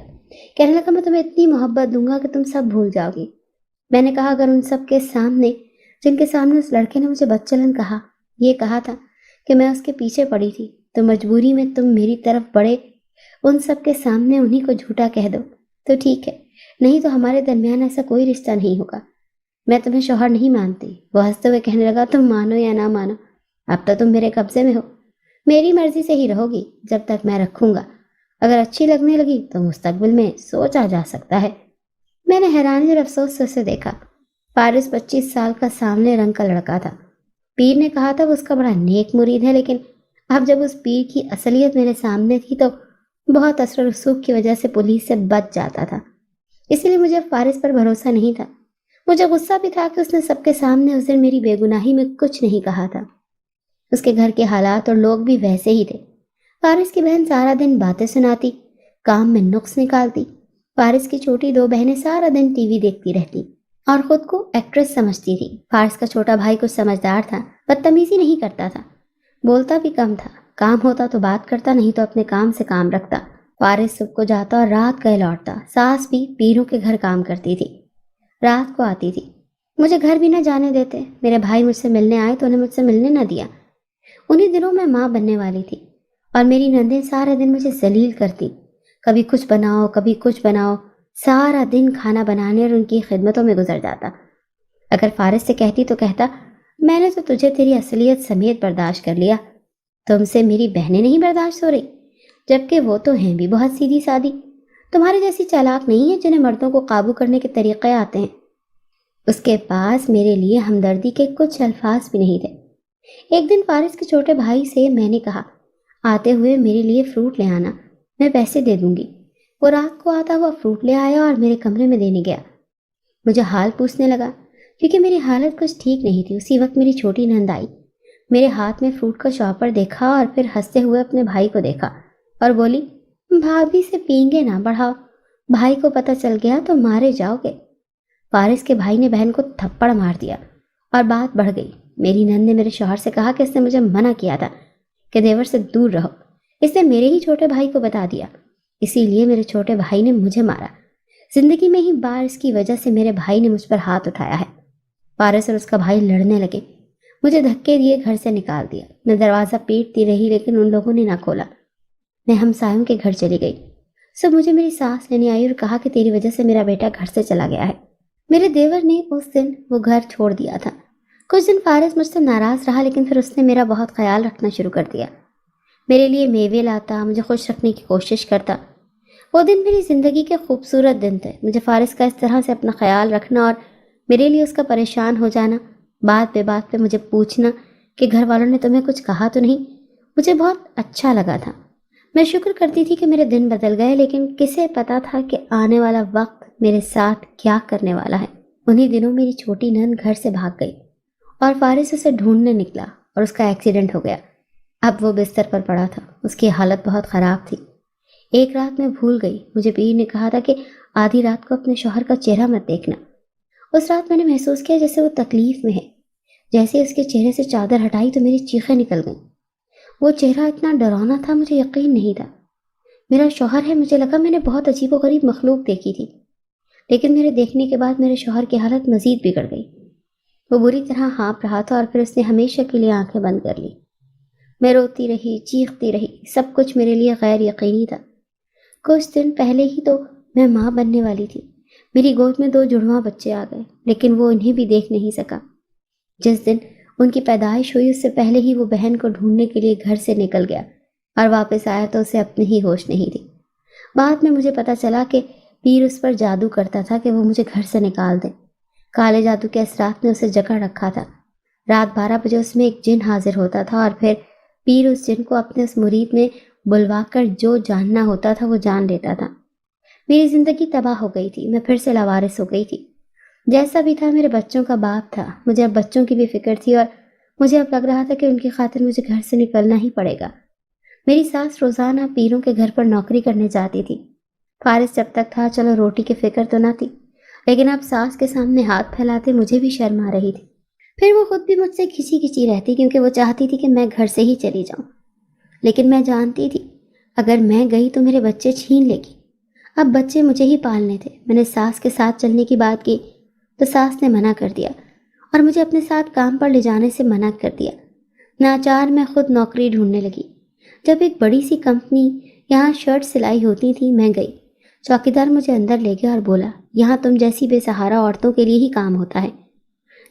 کہنے لگا میں تمہیں اتنی محبت دوں گا کہ تم سب بھول جاؤ گی۔ میں نے کہا اگر ان سب کے سامنے، جن کے سامنے اس لڑکے نے مجھے بدچلن کہا، یہ کہا تھا کہ میں اس کے پیچھے پڑی تھی، تو مجبوری میں تم میری طرف بڑے، ان سب کے سامنے انہی کو جھوٹا کہہ دو تو ٹھیک ہے، نہیں تو ہمارے درمیان ایسا کوئی رشتہ نہیں ہوگا، میں تمہیں شوہر نہیں مانتی۔ وہ ہنستے ہوئے کہنے لگا تم مانو یا نہ مانو، اب تو تم میرے قبضے میں ہو، میری مرضی سے ہی رہو گی جب تک میں رکھوں گا، اگر اچھی لگنے لگی تو مستقبل میں سوچا جا سکتا ہے۔ میں نے حیرانی اور افسوس سے اسے دیکھا۔ فارس 25 سال کا سامنے رنگ کا لڑکا تھا۔ پیر نے کہا تھا وہ اس کا بڑا نیک مرید ہے، لیکن اب جب اس پیر کی اصلیت میرے سامنے تھی تو بہت اثر و رسوخ کی وجہ سے پولیس سے بچ جاتا تھا۔ اس لیے مجھے فارس پر بھروسہ نہیں تھا۔ مجھے غصہ بھی تھا کہ اس نے سب کے سامنے اس دن میری بے گناہی میں کچھ نہیں کہا تھا۔ اس کے گھر کے حالات اور لوگ بھی ویسے ہی تھے۔ فارس کی بہن سارا دن باتیں سناتی، کام میں نقص نکالتی۔ فارس کی چھوٹی 2 بہنیں سارا دن ٹی وی دیکھتی رہتی اور خود کو ایکٹریس سمجھتی تھی۔ فارس کا چھوٹا بھائی کچھ سمجھدار تھا، بدتمیزی نہیں کرتا تھا، بولتا بھی کم تھا، کام ہوتا تو بات کرتا، نہیں تو اپنے کام سے کام رکھتا۔ فارس صبح کو جاتا اور رات گئے لوٹتا۔ ساس بھی پیروں کے گھر کام کرتی تھی، رات کو آتی تھی۔ مجھے گھر بھی نہ جانے دیتے۔ میرے بھائی مجھ سے ملنے آئے تو انہیں مجھ سے ملنے نہ دیا۔ انہی دنوں میں ماں بننے والی تھی اور میری نندیں سارے دن مجھے ذلیل کرتی، کبھی کچھ بناؤ کبھی کچھ بناؤ۔ سارا دن کھانا بنانے اور ان کی خدمتوں میں گزر جاتا۔ اگر فارس سے کہتی تو کہتا، میں نے تو تجھے تیری اصلیت سمیت برداشت کر لیا، تم سے میری بہنیں نہیں برداشت ہو رہی، جبکہ وہ تو ہیں بھی بہت سیدھی سادی، تمہارے جیسی چالاک نہیں ہے جنہیں مردوں کو قابو کرنے کے طریقے آتے ہیں۔ اس کے پاس میرے لیے ہمدردی کے کچھ الفاظ بھی نہیں تھے۔ ایک دن فارس کے چھوٹے بھائی سے میں نے کہا، آتے ہوئے میرے لیے فروٹ لے آنا، میں پیسے دے دوں گی۔ وہ رات کو آتا ہوا فروٹ لے آیا اور میرے کمرے میں دینے گیا۔ مجھے حال پوچھنے لگا کیونکہ میری حالت کچھ ٹھیک نہیں تھی۔ اسی وقت میری چھوٹی نند آئی، میرے ہاتھ میں فروٹ کا شاپر دیکھا اور پھر ہنستے ہوئے اپنے بھائی کو دیکھا اور بولی، بھابھی سے پینگے نہ بڑھاؤ، بھائی کو پتہ چل گیا تو مارے جاؤ گے۔ فارس کے بھائی نے بہن کو تھپڑ مار دیا اور بات بڑھ گئی۔ میری نند نے میرے شوہر سے کہا کہ اس نے مجھے منع کیا تھا کہ دیور سے دور رہو، اس نے میرے ہی چھوٹے بھائی کو بتا دیا، اسی لیے میرے چھوٹے بھائی نے مجھے مارا۔ زندگی میں ہی بار اس کی وجہ سے میرے بھائی نے مجھ پر ہاتھ اٹھایا ہے۔ فارس اور اس کا بھائی لڑنے لگے، مجھے دھکے دیے گھر سے نکال دیا۔ میں دروازہ پیٹتی رہی لیکن ان لوگوں نے نہ کھولا۔ میں ہمسایوں کے گھر چلی گئی۔ سب مجھے میری ساس لینے آئی اور کہا کہ تیری وجہ سے میرا بیٹا گھر سے چلا گیا ہے۔ میرے دیور نے اس دن وہ گھر چھوڑ دیا تھا۔ کچھ دن فارس مجھ سے ناراض رہا لیکن پھر اس نے میرا بہت خیال رکھنا شروع کر دیا۔ میرے لیے میوے لاتا، مجھے خوش رکھنے کی کوشش کرتا۔ وہ دن میری زندگی کے خوبصورت دن تھے۔ مجھے فارس کا اس طرح سے اپنا خیال رکھنا اور میرے لیے اس کا پریشان ہو جانا، بات پہ مجھے پوچھنا کہ گھر والوں نے تمہیں کچھ کہا تو نہیں، مجھے بہت اچھا لگا تھا۔ میں شکر کرتی تھی کہ میرے دن بدل گئے، لیکن کسے پتا تھا کہ آنے والا وقت میرے ساتھ کیا کرنے والا ہے۔ انہی دنوں میری چھوٹی نند گھر سے بھاگ گئی اور فارس اسے ڈھونڈنے نکلا اور اس کا ایکسیڈنٹ ہو گیا۔ اب وہ بستر پر پڑا تھا، اس کی حالت بہت خراب تھی۔ ایک رات میں بھول گئی، مجھے پیر نے کہا تھا کہ آدھی رات کو اپنے شوہر کا چہرہ مت دیکھنا۔ اس رات میں نے محسوس کیا جیسے وہ تکلیف میں ہے۔ جیسے اس کے چہرے سے چادر ہٹائی تو میری چیخیں نکل گئیں۔ وہ چہرہ اتنا ڈراؤنا تھا، مجھے یقین نہیں تھا۔ میرا شوہر ہے، مجھے لگا میں نے بہت عجیب و غریب مخلوق دیکھی تھی، لیکن میرے دیکھنے کے بعد میرے شوہر کی حالت مزید بگڑ گئی۔ وہ بری طرح ہانپ رہا تھا اور پھر اس نے ہمیشہ کے لیے آنکھیں بند کر لی۔ میں روتی رہی، چیختی رہی، سب کچھ میرے لیے غیر یقینی تھا۔ کچھ دن پہلے ہی تو میں ماں بننے والی تھی۔ میری گود میں 2 جڑواں بچے آ گئے، لیکن وہ انہیں بھی دیکھ نہیں سکا۔ جس دن ان کی پیدائش ہوئی اس سے پہلے ہی وہ بہن کو ڈھونڈنے کے لیے گھر سے نکل گیا اور واپس آیا تو اسے اپنی ہی ہوش نہیں تھی۔ بعد میں مجھے پتا چلا کہ پیر اس پر جادو کرتا تھا کہ وہ مجھے گھر سے نکال دے۔ کالے جادو کے اثرات نے اسے جکڑ رکھا تھا۔ رات 12 بجے اس میں ایک جن حاضر ہوتا تھا اور پھر پیر اس جن کو اپنے اس مرید میں بلوا کر جو جاننا ہوتا تھا وہ جان لیتا تھا۔ میری زندگی تباہ ہو گئی تھی، میں پھر سے لاوارث ہو گئی تھی۔ جیسا بھی تھا میرے بچوں کا باپ تھا، مجھے اب بچوں کی بھی فکر تھی اور مجھے اب لگ رہا تھا کہ ان کی خاطر مجھے گھر سے نکلنا ہی پڑے گا۔ میری ساس روزانہ پیروں کے گھر پر نوکری کرنے جاتی تھی۔ فارس جب تک تھا چلو روٹی کی فکر تو نہ تھی، لیکن اب ساس کے سامنے ہاتھ پھیلاتے مجھے بھی شرم آ رہی تھی۔ پھر وہ خود بھی مجھ سے کھچی کھچی رہتی کیونکہ وہ چاہتی تھی کہ میں گھر سے ہی چلی جاؤں، لیکن میں جانتی تھی اگر میں گئی تو میرے بچے چھین لے گی۔ اب بچے مجھے ہی پالنے تھے۔ میں نے ساس کے ساتھ چلنے کی بات کی تو ساس نے منع کر دیا اور مجھے اپنے ساتھ کام پر لے جانے سے منع کر دیا۔ ناچار میں خود نوکری ڈھونڈنے لگی۔ جب ایک بڑی سی کمپنی یہاں شرٹ سلائی ہوتی تھی میں گئی۔ چوکیدار مجھے اندر لے گیا اور بولا، یہاں تم جیسی بے سہارا عورتوں کے لیے ہی کام ہوتا ہے۔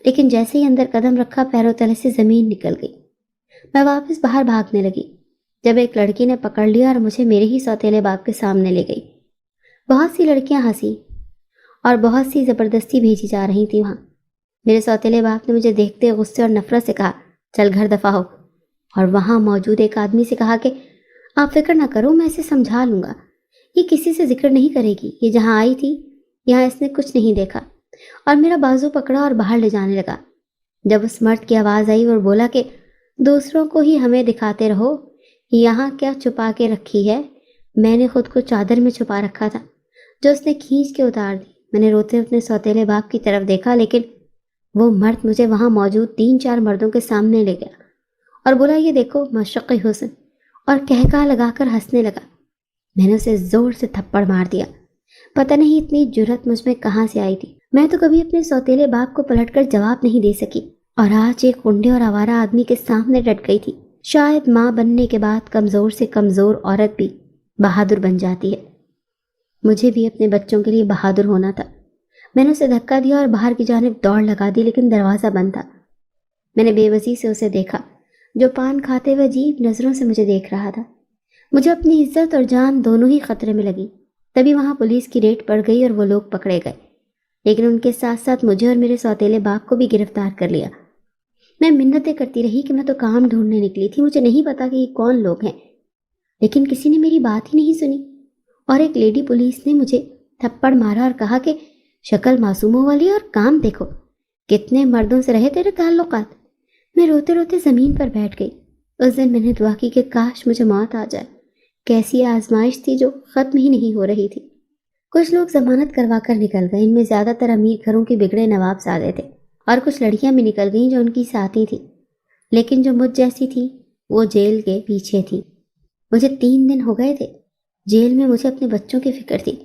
لیکن جیسے ہی اندر قدم رکھا پیروں تلے سے زمین نکل گئی۔ میں واپس باہر بھاگنے لگی جب ایک لڑکی نے پکڑ لیا اور مجھے میرے ہی سوتیلے باپ کے سامنے لے گئی۔ بہت سی لڑکیاں ہنسی اور بہت سی زبردستی بھیجی جا رہی تھی وہاں۔ میرے سوتیلے باپ نے مجھے دیکھتے غصے اور نفرت سے کہا، چل گھر دفع ہو، اور وہاں موجود ایک آدمی سے کہا کہ آپ فکر نہ کرو، میں اسے سمجھا لوں گا، یہ کسی سے ذکر نہیں کرے گی، یہ جہاں آئی تھی یہاں اس نے کچھ نہیں دیکھا، اور میرا بازو پکڑا اور باہر لے جانے لگا۔ جب اس مرد کی آواز آئی اور بولا کہ دوسروں کو ہی ہمیں دکھاتے رہو، یہاں کیا چھپا کے رکھی ہے، میں نے خود کو چادر میں چھپا رکھا تھا جو اس نے کھینچ کے اتار دی۔ میں نے روتے اپنے سوتیلے باپ کی طرف دیکھا، لیکن وہ مرد مجھے وہاں موجود 3-4 مردوں کے سامنے لے گیا اور بولا، یہ دیکھو مشرق حسن، اور کہکا لگا کر ہنسنے لگا۔ میں نے اسے زور سے تھپڑ مار دیا۔ پتہ نہیں اتنی جرأت مجھ میں کہاں سے آئی تھی، میں تو کبھی اپنے سوتیلے باپ کو پلٹ کر جواب نہیں دے سکی، اور آج ایک گنڈے اور آوارہ آدمی کے سامنے ڈٹ گئی تھی۔ شاید ماں بننے کے بعد کمزور سے کمزور عورت بھی بہادر بن جاتی ہے۔ مجھے بھی اپنے بچوں کے لیے بہادر ہونا تھا۔ میں نے اسے دھکا دیا اور باہر کی جانب دوڑ لگا دی، لیکن دروازہ بند تھا۔ میں نے بے بسی سے اسے دیکھا، جو پان کھاتے ہوئے عجیب نظروں سے مجھے دیکھ رہا تھا۔ مجھے اپنی عزت اور جان دونوں ہی خطرے میں لگی۔ تبھی وہاں پولیس کی ریڈ پڑ گئی اور وہ لوگ پکڑے گئے، لیکن ان کے ساتھ ساتھ مجھے اور میرے سوتیلے باپ کو بھی گرفتار کر لیا۔ میں منتیں کرتی رہی کہ میں تو کام ڈھونڈنے نکلی تھی، مجھے نہیں پتا کہ یہ کون لوگ ہیں، لیکن کسی نے میری بات ہی نہیں سنی، اور ایک لیڈی پولیس نے مجھے تھپڑ مارا اور کہا کہ شکل معصوموں والی اور کام دیکھو، کتنے مردوں سے رہے تیرے تعلقات۔ میں روتے روتے زمین پر بیٹھ گئی۔ اس دن میں نے دعا کی کہ کاش مجھے موت آ جائے۔ کیسی آزمائش تھی جو ختم ہی نہیں ہو رہی تھی۔ کچھ لوگ ضمانت کروا کر نکل گئے، ان میں زیادہ تر امیر گھروں کے بگڑے نواب زادے تھے، اور کچھ لڑکیاں بھی نکل گئیں جو ان کی ساتھی تھی، لیکن جو مجھ جیسی تھی وہ جیل کے پیچھے تھی۔ مجھے 3 دن ہو گئے تھے جیل میں، مجھے اپنے بچوں کی فکر تھی۔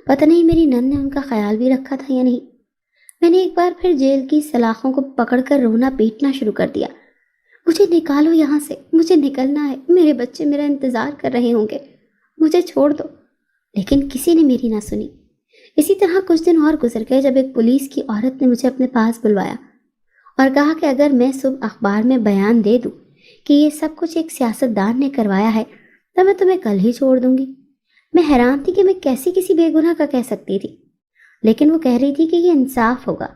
پتہ نہیں میری نن نے ان کا خیال بھی رکھا تھا یا نہیں۔ میں نے ایک بار پھر جیل کی سلاخوں کو پکڑ کر رونا پیٹنا شروع کر دیا، مجھے نکالو یہاں سے، مجھے نکلنا ہے، میرے بچے میرا انتظار کر رہے ہوں گے، مجھے چھوڑ دو۔ لیکن کسی نے میری نہ سنی۔ اسی طرح کچھ دن اور گزر گئے جب ایک پولیس کی عورت نے مجھے اپنے پاس بلوایا اور کہا کہ اگر میں صبح اخبار میں بیان دے دوں کہ یہ سب کچھ ایک سیاستدان نے کروایا ہے تو میں تمہیں کل ہی چھوڑ دوں گی۔ میں حیران تھی کہ میں کیسی کسی بے گناہ کا کہہ سکتی تھی، لیکن وہ کہہ رہی تھی کہ یہ انصاف ہوگا،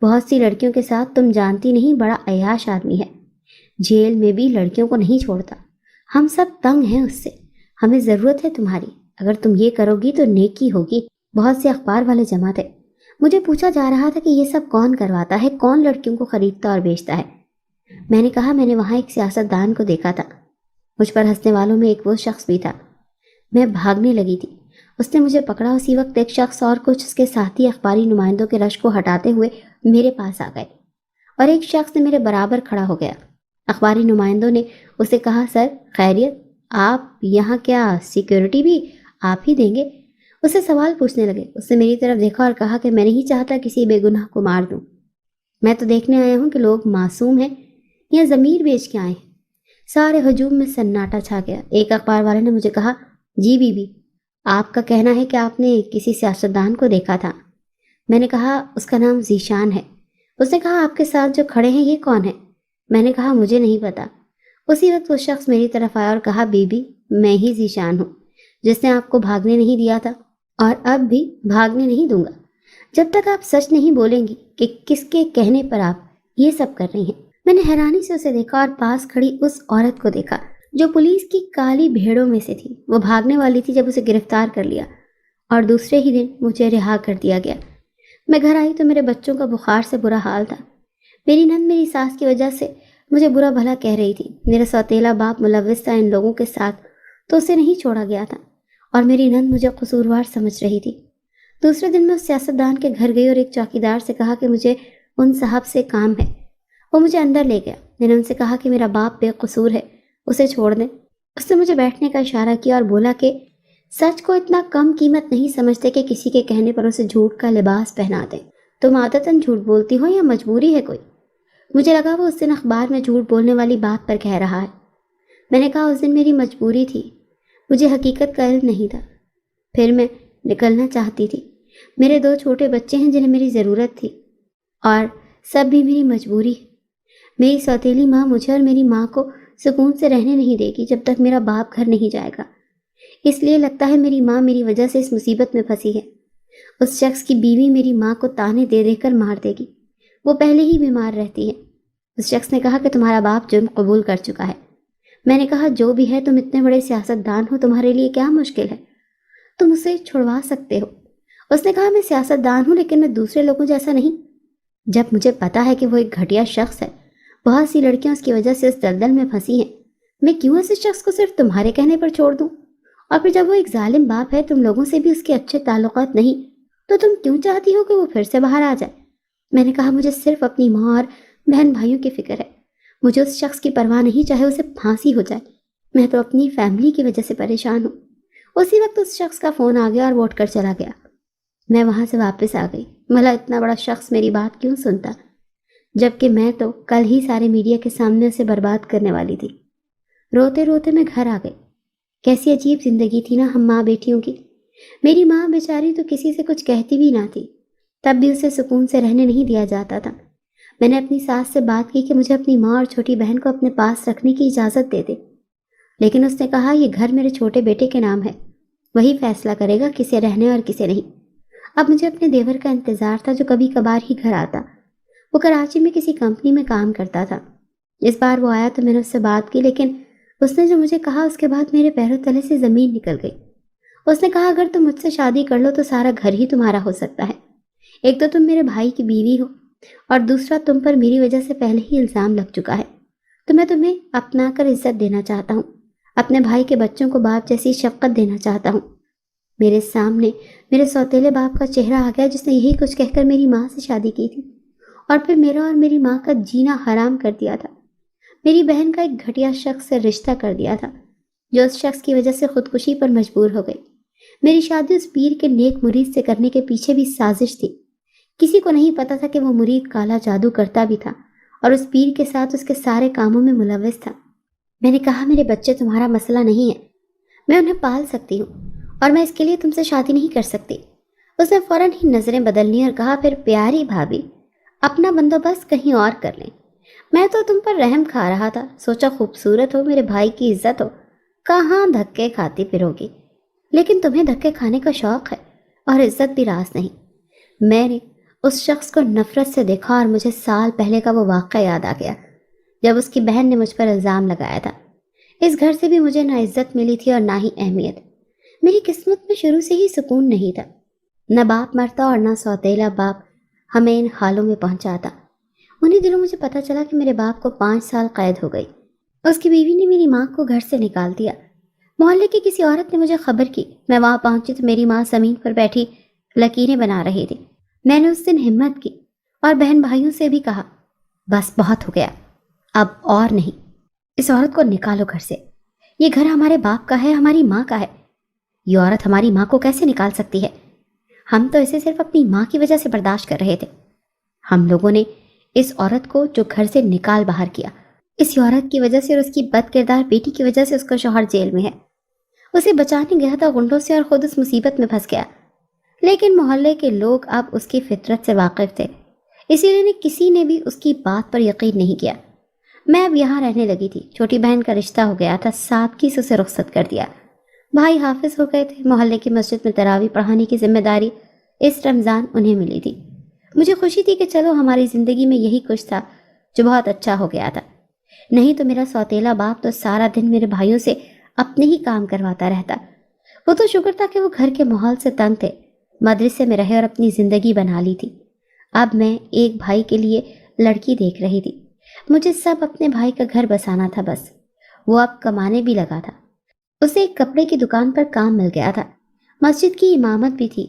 بہت سی لڑکیوں کے ساتھ تم جانتی نہیں بڑا عیاش آدمی ہے، جیل میں بھی لڑکیوں کو نہیں چھوڑتا، ہم سب تنگ ہیں اس سے، ہمیں ضرورت ہے تمہاری، اگر تم یہ کرو گی تو نیکی ہوگی۔ بہت سے اخبار والے جمع تھے، مجھے پوچھا جا رہا تھا کہ یہ سب کون کرواتا ہے، کون لڑکیوں کو خریدتا اور بیچتا ہے۔ میں نے کہا میں نے وہاں ایک سیاستدان کو دیکھا تھا۔ مجھ پر ہنسنے والوں میں ایک وہ شخص بھی تھا۔ میں بھاگنے لگی تھی، اس نے مجھے پکڑا۔ اسی وقت ایک شخص اور کچھ اس کے ساتھی اخباری نمائندوں کے رش کو ہٹاتے ہوئے میرے پاس آ گئے، اور ایک شخص نے میرے برابر کھڑا ہو گیا۔ اخباری نمائندوں نے اسے کہا، سر خیریت، آپ یہاں کیا سیکیورٹی بھی آپ ہی دیں گے؟ اسے سوال پوچھنے لگے۔ اس نے میری طرف دیکھا اور کہا کہ میں نہیں چاہتا کسی بے گناہ کو مار دوں، میں تو دیکھنے آیا ہوں کہ لوگ معصوم ہیں یا ضمیر بیچ کے آئے ہیں۔ سارے ہجوم میں سناٹا چھا گیا۔ ایک اخبار والے نے مجھے کہا، جی بی بی، آپ کا کہنا ہے کہ آپ نے کسی سیاستدان کو دیکھا تھا؟ میں نے کہا اس کا نام ذیشان ہے۔ اس نے کہا آپ کے ساتھ جو کھڑے ہیں یہ کون ہے؟ میں نے کہا مجھے نہیں پتا۔ اسی وقت وہ شخص میری طرف آیا اور کہا، بی بی میں ہی ذیشان ہوں جس نے آپ کو بھاگنے نہیں دیا تھا اور اب بھی بھاگنے نہیں دوں گا جب تک آپ سچ نہیں بولیں گی کہ کس کے کہنے پر آپ یہ سب کر رہی ہیں۔ میں نے حیرانی سے اسے دیکھا اور پاس کھڑی اس عورت کو دیکھا جو پولیس کی کالی بھیڑوں میں سے تھی۔ وہ بھاگنے والی تھی جب اسے گرفتار کر لیا اور دوسرے ہی دن مجھے رہا کر دیا گیا۔ میں گھر آئی تو میرے بچوں کا بخار سے برا حال تھا۔ میری نند میری ساس کی وجہ سے مجھے برا بھلا کہہ رہی تھی۔ میرا سوتیلا باپ ملوث تھا ان لوگوں کے ساتھ تو اسے نہیں چھوڑا گیا تھا، اور میری نند مجھے قصوروار سمجھ رہی تھی۔ دوسرے دن میں اس سیاستدان کے گھر گئی اور ایک چوکیدار سے کہا کہ مجھے ان صاحب سے کام ہے۔ وہ مجھے اندر لے گیا۔ میں نے ان سے کہا کہ میرا باپ بے قصور ہے، اسے چھوڑ دیں۔ اس نے مجھے بیٹھنے کا اشارہ کیا اور بولا کہ سچ کو اتنا کم قیمت نہیں سمجھتے کہ کسی کے کہنے پر اسے جھوٹ کا لباس پہنا دیں۔ تم عادتاً جھوٹ بولتی ہو یا مجبوری ہے کوئی؟ مجھے لگا وہ اس دن اخبار میں جھوٹ بولنے والی بات پر کہہ رہا ہے۔ میں نے کہا اس دن میری مجبوری تھی، مجھے حقیقت کا علم نہیں تھا، پھر میں نکلنا چاہتی تھی۔ میرے 2 چھوٹے بچے ہیں جنہیں میری ضرورت تھی، اور سب بھی میری مجبوری ہے۔ میری سوتیلی ماں مجھے اور میری ماں کو سکون سے رہنے نہیں دے گی جب تک میرا باپ گھر نہیں جائے گا۔ اس لیے لگتا ہے میری ماں میری وجہ سے اس مصیبت میں پھنسی ہے۔ اس شخص کی بیوی میری ماں کو تانے دے دے کر مار دے گی۔ وہ پہلے ہی بیمار رہتی ہے۔ اس شخص نے کہا کہ تمہارا باپ جرم قبول کر چکا ہے۔ میں نے کہا جو بھی ہے، تم اتنے بڑے سیاست دان ہو، تمہارے لیے کیا مشکل ہے؟ تم اسے چھڑوا سکتے ہو۔ اس نے کہا میں سیاست دان ہوں لیکن میں دوسرے لوگوں جیسا نہیں۔ جب مجھے پتا ہے کہ وہ ایک گھٹیا شخص ہے، بہت سی لڑکیاں اس کی وجہ سے اس دلدل میں پھنسی ہیں، میں کیوں اس شخص کو صرف تمہارے کہنے پر چھوڑ دوں؟ اور پھر جب وہ ایک ظالم باپ ہے، تم لوگوں سے بھی اس کے اچھے تعلقات نہیں، تو تم کیوں چاہتی ہو کہ وہ پھر سے باہر آ جائے؟ میں نے کہا مجھے صرف اپنی ماں اور بہن بھائیوں کی فکر ہے، مجھے اس شخص کی پرواہ نہیں، چاہے اسے پھانسی ہو جائے، میں تو اپنی فیملی کی وجہ سے پریشان ہوں۔ اسی وقت اس شخص کا فون آ گیا اور وہ اٹھ کر چلا گیا۔ میں وہاں سے واپس آ گئی، بھلا اتنا بڑا شخص میری بات کیوں سنتا، جبکہ میں تو کل ہی سارے میڈیا کے سامنے اسے برباد کرنے والی تھی۔ روتے روتے میں گھر آ گئی۔ کیسی عجیب زندگی تھی نا ہم ماں بیٹیوں کی۔ میری ماں بیچاری تو کسی سے کچھ کہتی بھی نہ تھی، تب بھی اسے سکون سے رہنے نہیں دیا جاتا تھا۔ میں نے اپنی ساس سے بات کی کہ مجھے اپنی ماں اور چھوٹی بہن کو اپنے پاس رکھنے کی اجازت دے دے، لیکن اس نے کہا یہ گھر میرے چھوٹے بیٹے کے نام ہے، وہی فیصلہ کرے گا کسے رہنے اور کسے نہیں۔ اب مجھے اپنے دیور کا انتظار تھا جو کبھی کبھار ہی گھر آتا۔ وہ کراچی میں کسی کمپنی میں کام کرتا تھا۔ اس بار وہ آیا تو میں نے اس سے بات کی، لیکن اس نے جو مجھے کہا اس کے بعد میرے پیروں تلے سے زمین نکل گئی۔ اس نے کہا اگر تم مجھ سے شادی کر لو تو سارا گھر ہی تمہارا ہو سکتا ہے۔ ایک تو تم میرے بھائی کی بیوی ہو، اور دوسرا تم پر میری وجہ سے پہلے ہی الزام لگ چکا ہے، تو میں تمہیں اپنا کر عزت دینا چاہتا ہوں، اپنے بھائی کے بچوں کو باپ جیسی شفقت دینا چاہتا ہوں۔ میرے سامنے میرے سوتیلے باپ کا چہرہ آ گیا جس نے یہی کچھ کہہ کر میری ماں سے شادی کی تھی، اور پھر میرا اور میری ماں کا جینا حرام کر دیا تھا۔ میری بہن کا ایک گھٹیا شخص سے رشتہ کر دیا تھا، جو اس شخص کی وجہ سے خودکشی پر مجبور ہو گئی۔ میری شادی اس پیر کے نیک مرید سے کرنے کے پیچھے بھی سازش تھی۔ کسی کو نہیں پتا تھا کہ وہ مرید کالا جادو کرتا بھی تھا اور اس پیر کے ساتھ اس کے سارے کاموں میں ملوث تھا۔ میں نے کہا میرے بچے تمہارا مسئلہ نہیں ہے، میں انہیں پال سکتی ہوں، اور میں اس کے لیے تم سے شادی نہیں کر سکتی۔ اس نے فوراً ہی نظریں بدل لی اور کہا پھر پیاری بھابھی اپنا بندوبست کہیں اور کر لیں، میں تو تم پر رحم کھا رہا تھا، سوچا خوبصورت ہو، میرے بھائی کی عزت ہو، کہاں دھکے کھاتی پھرو گی، لیکن تمہیں دھکے کھانے کا شوق ہے اور عزت بھی راز نہیں۔ میں نے اس شخص کو نفرت سے دیکھا اور مجھے سال پہلے کا وہ واقعہ یاد آ گیا جب اس کی بہن نے مجھ پر الزام لگایا تھا۔ اس گھر سے بھی مجھے نہ عزت ملی تھی اور نہ ہی اہمیت۔ میری قسمت میں شروع سے ہی سکون نہیں تھا، نہ باپ مرتا اور نہ سوتیلا باپ ہمیں ان حالوں میں پہنچاتا۔ انہی دنوں مجھے پتا چلا کہ میرے باپ کو 5 سال قید ہو گئی۔ اس کی بیوی نے میری ماں کو گھر سے نکال دیا۔ محلے کی کسی عورت نے مجھے خبر کی۔ میں وہاں پہنچی تو میری ماں زمین پر بیٹھی لکیریں بنا رہی تھی۔ میں نے اس دن ہمت کی اور بہن بھائیوں سے بھی کہا بس بہت ہو گیا، اب اور نہیں، اس عورت کو نکالو گھر سے، یہ گھر ہمارے باپ کا ہے، ہماری ماں کا ہے، یہ عورت ہماری ماں کو کیسے نکال سکتی ہے؟ ہم تو اسے صرف اپنی ماں کی وجہ سے برداشت کر رہے تھے۔ ہم لوگوں نے اس عورت کو جو گھر سے نکال باہر کیا، اس عورت کی وجہ سے اور اس کی بد کردار بیٹی کی وجہ سے اس کا شوہر جیل میں ہے۔ اسے بچانے گیا تھا غنڈوں سے اور خود اس مصیبت میں پھنس گیا، لیکن محلے کے لوگ اب اس کی فطرت سے واقف تھے، اسی لیے کسی نے بھی اس کی بات پر یقین نہیں کیا۔ میں اب یہاں رہنے لگی تھی، چھوٹی بہن کا رشتہ ہو گیا تھا، سادگی سے اسے رخصت کر دیا، بھائی حافظ ہو گئے تھے، محلے کی مسجد میں تراویح پڑھانے کی ذمہ داری اس رمضان انہیں ملی تھی۔ مجھے خوشی تھی کہ چلو ہماری زندگی میں یہی کچھ تھا جو بہت اچھا ہو گیا تھا، نہیں تو میرا سوتیلا باپ تو سارا دن میرے بھائیوں سے اپنے ہی کام کرواتا رہتا۔ وہ تو شکر تھا کہ وہ گھر کے ماحول سے تنگ تھے، مدرسے میں رہے اور اپنی زندگی بنا لی تھی۔ اب میں ایک بھائی کے لیے لڑکی دیکھ رہی تھی، مجھے سب اپنے بھائی کا گھر بسانا تھا بس۔ وہ اب کمانے بھی لگا تھا، اسے ایک کپڑے کی دکان پر کام مل گیا تھا، مسجد کی امامت بھی تھی،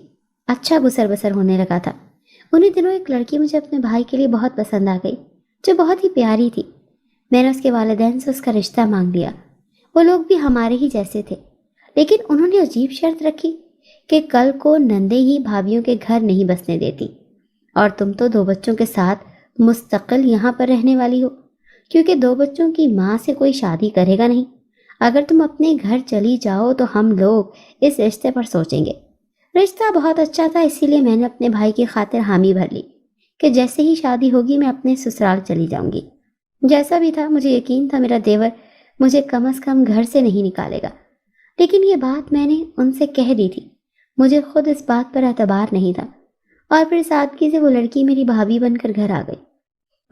اچھا گزر بسر ہونے لگا تھا۔ انہی دنوں ایک لڑکی مجھے اپنے بھائی کے لیے بہت پسند آ گئی جو بہت ہی پیاری تھی۔ میں نے اس کے والدین سے اس کا رشتہ مانگ لیا۔ وہ لوگ بھی ہمارے ہی جیسے تھے، لیکن انہوں نے عجیب شرط رکھی کہ کل کو نندے ہی بھابھیوں کے گھر نہیں بسنے دیتی، اور تم تو 2 بچوں کے ساتھ مستقل یہاں پر رہنے والی ہو، کیونکہ 2 بچوں کی ماں سے کوئی شادی کرے گا نہیں۔ اگر تم اپنے گھر چلی جاؤ تو ہم لوگ اس رشتے پر سوچیں گے۔ رشتہ بہت اچھا تھا، اسی لیے میں نے اپنے بھائی کی خاطر حامی بھر لی کہ جیسے ہی شادی ہوگی میں اپنے سسرال چلی جاؤں گی۔ جیسا بھی تھا، مجھے یقین تھا میرا دیور مجھے کم از کم گھر سے نہیں نکالے گا، لیکن یہ بات میں نے ان سے کہہ دی تھی، مجھے خود اس بات پر اعتبار نہیں تھا، اور پھر سادگی سے وہ لڑکی میری بھابھی بن کر گھر آ گئی۔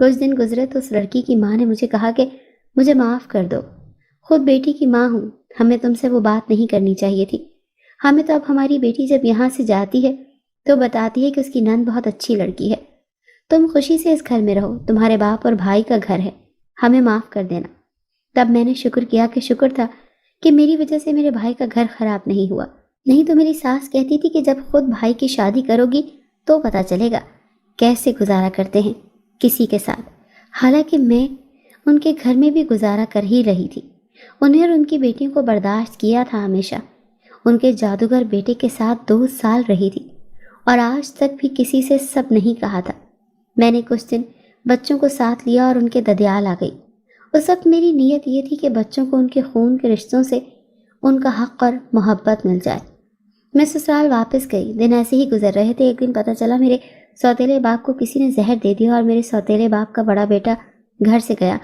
کچھ دن گزرے تو اس لڑکی کی ماں نے مجھے کہا کہ مجھے معاف کر دو، خود بیٹی کی ماں ہوں، ہمیں تم سے وہ بات نہیں کرنی چاہیے تھی۔ ہمیں تو اب ہماری بیٹی جب یہاں سے جاتی ہے تو بتاتی ہے کہ اس کی نند بہت اچھی لڑکی ہے۔ تم خوشی سے اس گھر میں رہو، تمہارے باپ اور بھائی کا گھر ہے، ہمیں معاف کر دینا۔ تب میں نے شکر کیا کہ شکر تھا کہ میری وجہ سے میرے بھائی کا گھر خراب نہیں ہوا، نہیں تو میری ساس کہتی تھی کہ جب خود بھائی کی شادی کرو گی تو پتہ چلے گا کیسے گزارا کرتے ہیں کسی کے ساتھ۔ حالانکہ میں ان کے گھر میں بھی گزارا کر ہی رہی تھی، انہیں اور ان کی بیٹیوں کو برداشت کیا تھا ہمیشہ۔ ان کے جادوگر بیٹے کے ساتھ 2 سال رہی تھی اور آج تک بھی کسی سے سب نہیں کہا تھا۔ میں نے کچھ دن بچوں کو ساتھ لیا اور ان کے ددیال آ گئی۔ اس وقت میری نیت یہ تھی کہ بچوں کو ان کے خون کے رشتوں سے ان کا حق اور محبت مل جائے۔ میں سسرال واپس گئی، دن ایسے ہی گزر رہے تھے۔ ایک دن پتہ چلا میرے سوتیلے باپ کو کسی نے زہر دے دیا اور میرے سوتیلے باپ کا بڑا بیٹا گھر سے گیا،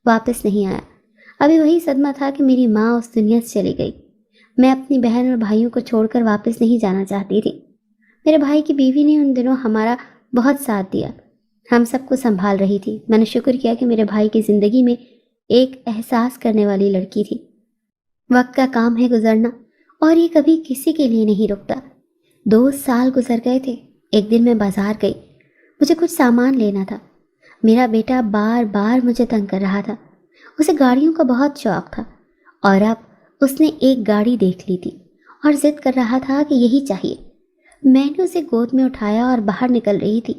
واپس نہیں آیا۔ ابھی وہی صدمہ تھا کہ میری ماں اس دنیا سے چلی گئی۔ میں اپنی بہن اور بھائیوں کو چھوڑ کر واپس نہیں جانا چاہتی تھی۔ میرے بھائی کی بیوی نے ان دنوں ہمارا بہت ساتھ دیا، ہم سب کو سنبھال رہی تھی۔ میں نے شکر کیا کہ میرے بھائی کی زندگی میں ایک احساس کرنے والی لڑکی تھی۔ وقت کا کام ہے گزرنا، اور یہ کبھی کسی کے لیے نہیں رکتا۔ 2 سال گزر گئے تھے۔ ایک دن میں بازار گئی، مجھے کچھ سامان لینا تھا۔ میرا بیٹا بار بار مجھے تنگ کر رہا تھا، اسے گاڑیوں کا بہت شوق تھا، اور اب اس نے ایک گاڑی دیکھ لی تھی اور ضد کر رہا تھا کہ یہی چاہیے۔ میں نے اسے گود میں اٹھایا اور باہر نکل رہی تھی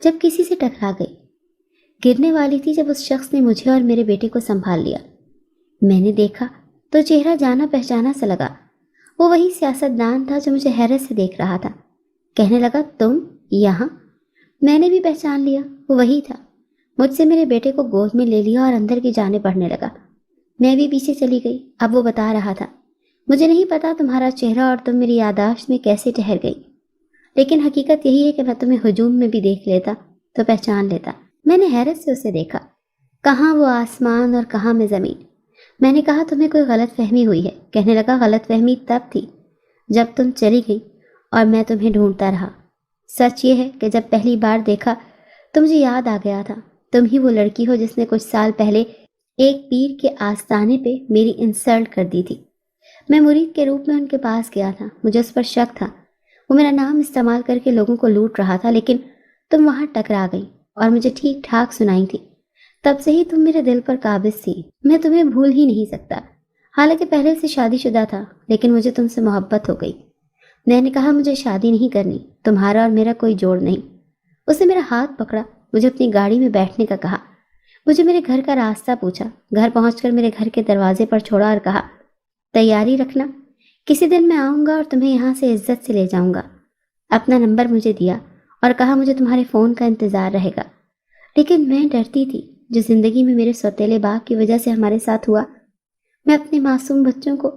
جب کسی سے ٹکرا گئی۔ گرنے والی تھی جب اس شخص نے مجھے اور میرے بیٹے کو سنبھال لیا۔ میں نے دیکھا تو چہرہ جانا پہچانا سا لگا۔ وہ وہی سیاستدان تھا جو مجھے حیرت سے دیکھ رہا تھا۔ کہنے لگا، تم یہاں؟ میں نے بھی پہچان لیا، وہ وہی تھا۔ مجھ سے میرے بیٹے کو گود میں لے لیا اور اندر کی جانب بڑھنے لگا۔ میں بھی پیچھے چلی گئی۔ اب وہ بتا رہا تھا، مجھے نہیں پتا تمہارا چہرہ اور تم میری یادداشت میں کیسے ٹھہر گئی، لیکن حقیقت یہی ہے کہ میں تمہیں ہجوم میں بھی دیکھ لیتا تو پہچان لیتا۔ میں نے حیرت سے اسے دیکھا، کہاں وہ آسمان اور کہاں میں زمین۔ میں نے کہا، تمہیں کوئی غلط فہمی ہوئی ہے۔ کہنے لگا، غلط فہمی تب تھی جب تم چلی گئی اور میں تمہیں ڈھونڈتا رہا۔ سچ یہ ہے کہ جب پہلی بار دیکھا تو مجھے یاد آ گیا تھا، تم ہی وہ لڑکی ہو جس نے کچھ سال پہلے ایک پیر کے آستانے پہ میری انسلٹ کر دی تھی۔ میں مرید کے روپ میں ان کے پاس گیا تھا، مجھے اس پر شک تھا۔ وہ میرا نام استعمال کر کے لوگوں کو لوٹ رہا تھا، لیکن تم وہاں ٹکرا گئی اور مجھے ٹھیک ٹھاک سنائی تھی۔ تب سے ہی تم میرے دل پر قابض تھی۔ میں تمہیں بھول ہی نہیں سکتا، حالانکہ پہلے سے شادی شدہ تھا، لیکن مجھے تم سے محبت ہو گئی۔ میں نے کہا، مجھے شادی نہیں کرنی، تمہارا اور میرا کوئی جوڑ نہیں۔ اس نے میرا ہاتھ پکڑا، مجھے اپنی گاڑی میں بیٹھنے کا کہا، مجھے میرے گھر کا راستہ پوچھا، گھر پہنچ کر میرے گھر کے دروازے پر چھوڑا اور کہا، تیاری رکھنا، کسی دن میں آؤں گا اور تمہیں یہاں سے عزت سے لے جاؤں گا۔ اپنا نمبر مجھے دیا اور کہا، مجھے تمہارے فون کا انتظار رہے گا۔ لیکن میں ڈرتی تھی، جو زندگی میں میرے سوتیلے باپ کی وجہ سے ہمارے ساتھ ہوا۔ میں اپنے معصوم بچوں کو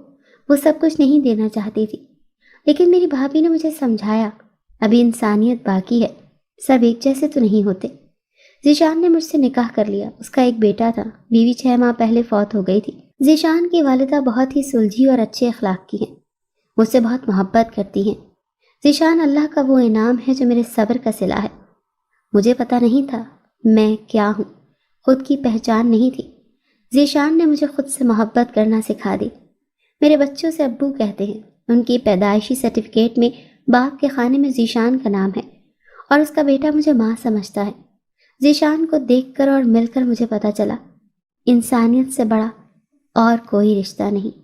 وہ سب کچھ نہیں دینا چاہتی تھی، لیکن میری بھابھی نے مجھے سمجھایا، ابھی انسانیت باقی ہے، سب ایک جیسے تو نہیں ہوتے۔ ذیشان نے مجھ سے نکاح کر لیا، اس کا ایک بیٹا تھا، بیوی 6 ماہ پہلے فوت ہو گئی تھی۔ ذیشان کی والدہ بہت ہی سلجھی اور اچھے اخلاق کی ہیں، مجھ سے بہت محبت کرتی ہیں۔ ذیشان اللہ کا وہ انعام ہے جو میرے صبر کا صلہ ہے۔ مجھے پتہ نہیں تھا میں کیا ہوں، خود کی پہچان نہیں تھی۔ ذیشان نے مجھے خود سے محبت کرنا سکھا دی۔ میرے بچوں سے ابو کہتے ہیں، ان کی پیدائشی سرٹیفکیٹ میں باپ کے خانے میں ذیشان کا نام ہے، اور اس کا بیٹا مجھے ماں سمجھتا ہے۔ ذیشان کو دیکھ کر اور مل کر مجھے پتہ چلا، انسانیت سے بڑا اور کوئی رشتہ نہیں۔